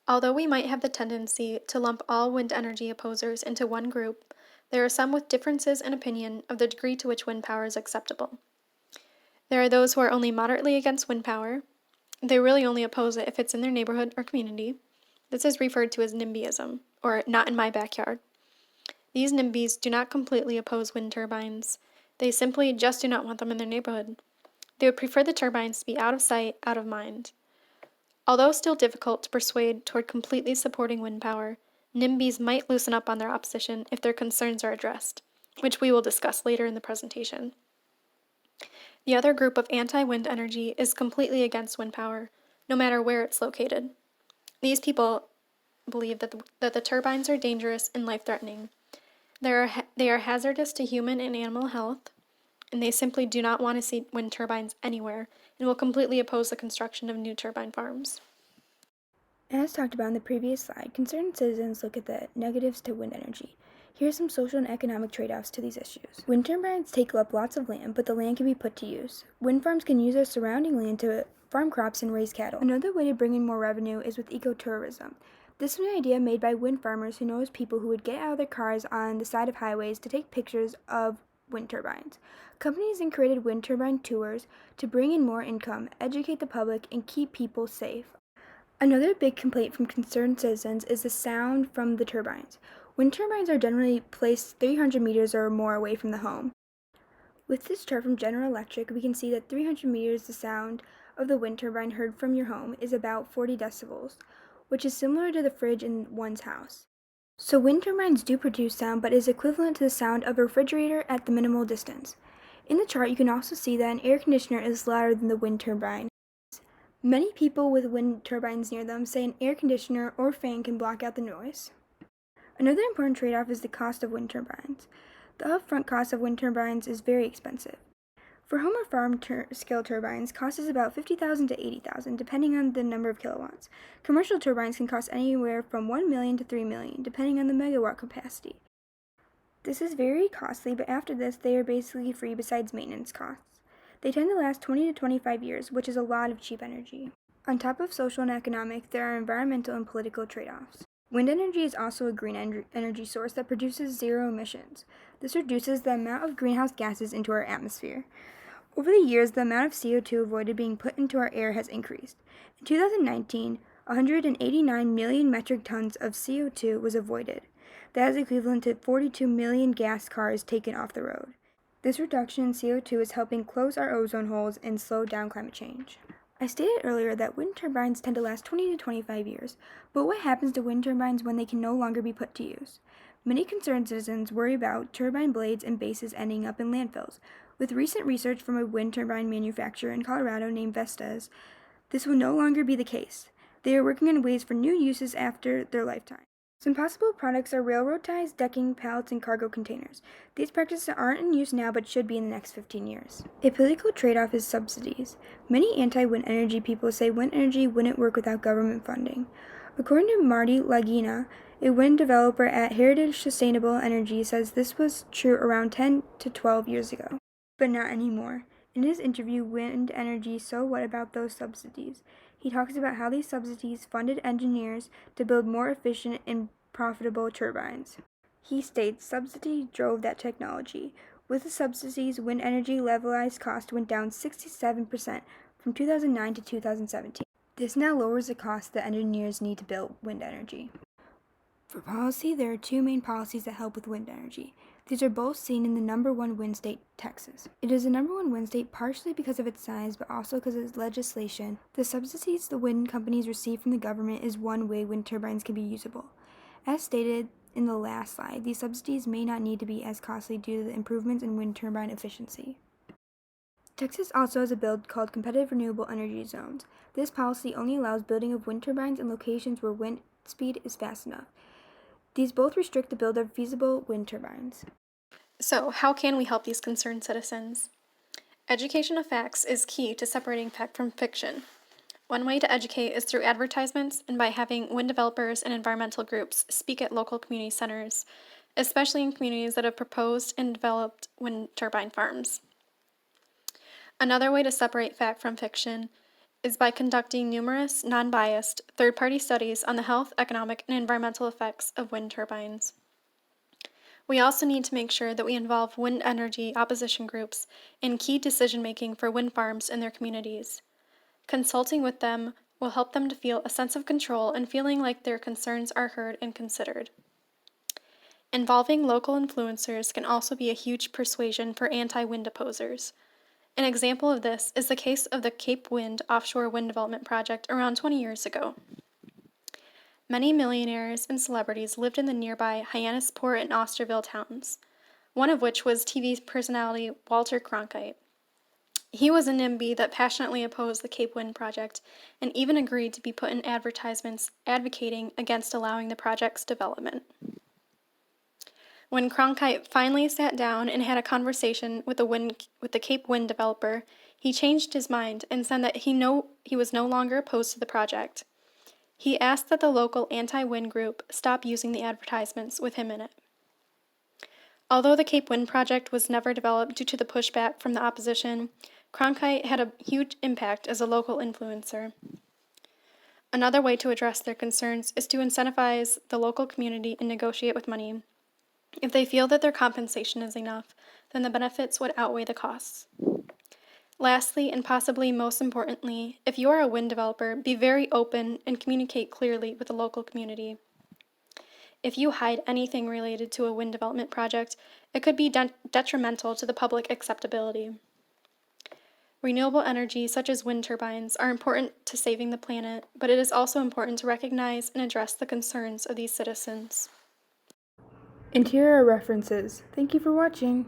Although we might have the tendency to lump all wind energy opposers into one group, there are some with differences in opinion of the degree to which wind power is acceptable. There are those who are only moderately against wind power. They really only oppose it if it's in their neighborhood or community. This is referred to as NIMBYism, or not in my backyard. These NIMBYs do not completely oppose wind turbines. They simply just do not want them in their neighborhood. They would prefer the turbines to be out of sight, out of mind. Although still difficult to persuade toward completely supporting wind power, NIMBYs might loosen up on their opposition if their concerns are addressed, which we will discuss later in the presentation. The other group of anti-wind energy is completely against wind power, no matter where it's located. These people believe that the turbines are dangerous and life-threatening. They are hazardous to human and animal health, and they simply do not want to see wind turbines anywhere and will completely oppose the construction of new turbine farms. As talked about in the previous slide, concerned citizens look at the negatives to wind energy. Here are some social and economic trade-offs to these issues. Wind turbines take up lots of land, but the land can be put to use. Wind farms can use their surrounding land to farm crops and raise cattle. Another way to bring in more revenue is with ecotourism. This was an idea made by wind farmers who noticed people who would get out of their cars on the side of highways to take pictures of wind turbines. Companies then created wind turbine tours to bring in more income, educate the public, and keep people safe. Another big complaint from concerned citizens is the sound from the turbines. Wind turbines are generally placed 300 meters or more away from the home. With this chart from General Electric, we can see that 300 meters the sound of the wind turbine heard from your home is about 40 decibels, which is similar to the fridge in one's house. So wind turbines do produce sound, but is equivalent to the sound of a refrigerator at the minimal distance. In the chart, you can also see that an air conditioner is louder than the wind turbine. Many people with wind turbines near them say an air conditioner or fan can block out the noise. Another important trade-off is the cost of wind turbines. The upfront cost of wind turbines is very expensive. For home or farm scale turbines, cost is about $50,000 to $80,000, depending on the number of kilowatts. Commercial turbines can cost anywhere from $1 million to $3 million, depending on the megawatt capacity. This is very costly, but after this, they are basically free besides maintenance costs. They tend to last 20 to 25 years, which is a lot of cheap energy. On top of social and economic, there are environmental and political trade-offs. Wind energy is also a green energy source that produces zero emissions. This reduces the amount of greenhouse gases into our atmosphere. Over the years, the amount of CO2 avoided being put into our air has increased. In 2019, 189 million metric tons of CO2 was avoided. That is equivalent to 42 million gas cars taken off the road. This reduction in CO2 is helping close our ozone holes and slow down climate change. I stated earlier that wind turbines tend to last 20 to 25 years, but what happens to wind turbines when they can no longer be put to use? Many concerned citizens worry about turbine blades and bases ending up in landfills. With recent research from a wind turbine manufacturer in Colorado named Vestas, this will no longer be the case. They are working on ways for new uses after their lifetime. Some possible products are railroad ties, decking, pallets, and cargo containers. These practices aren't in use now but should be in the next 15 years. A political trade-off is subsidies. Many anti-wind energy people say wind energy wouldn't work without government funding. According to Marty Lagina, a wind developer at Heritage Sustainable Energy, says this was true around 10 to 12 years ago, but not anymore. In his interview, Wind Energy, So What About Those Subsidies? He talks about how these subsidies funded engineers to build more efficient and profitable turbines. He states subsidy drove that technology. With the subsidies, wind energy levelized cost went down 67% from 2009 to 2017. This now lowers the cost that engineers need to build wind energy. For policy, there are two main policies that help with wind energy. These are both seen in the number one wind state, Texas. It is the number one wind state partially because of its size, but also because of its legislation. The subsidies the wind companies receive from the government is one way wind turbines can be usable. As stated in the last slide, these subsidies may not need to be as costly due to the improvements in wind turbine efficiency. Texas also has a bill called Competitive Renewable Energy Zones. This policy only allows building of wind turbines in locations where wind speed is fast enough. These both restrict the build of feasible wind turbines. So, how can we help these concerned citizens? Education of facts is key to separating fact from fiction. One way to educate is through advertisements and by having wind developers and environmental groups speak at local community centers, especially in communities that have proposed and developed wind turbine farms. Another way to separate fact from fiction is by conducting numerous, non-biased, third-party studies on the health, economic, and environmental effects of wind turbines. We also need to make sure that we involve wind energy opposition groups in key decision-making for wind farms in their communities. Consulting with them will help them to feel a sense of control and feeling like their concerns are heard and considered. Involving local influencers can also be a huge persuasion for anti-wind opposers. An example of this is the case of the Cape Wind offshore wind development project around 20 years ago. Many millionaires and celebrities lived in the nearby Hyannisport and Osterville towns, one of which was TV personality Walter Cronkite. He was a NIMBY that passionately opposed the Cape Wind project and even agreed to be put in advertisements advocating against allowing the project's development. When Cronkite finally sat down and had a conversation with the Cape Wind developer, he changed his mind and said that he was no longer opposed to the project. He asked that the local anti-wind group stop using the advertisements with him in it. Although the Cape Wind project was never developed due to the pushback from the opposition, Cronkite had a huge impact as a local influencer. Another way to address their concerns is to incentivize the local community and negotiate with money. If they feel that their compensation is enough, then the benefits would outweigh the costs. Lastly, and possibly most importantly, if you are a wind developer, be very open and communicate clearly with the local community. If you hide anything related to a wind development project, it could be detrimental to the public acceptability. Renewable energy, such as wind turbines, are important to saving the planet, but it is also important to recognize and address the concerns of these citizens. And here are references. Thank you for watching.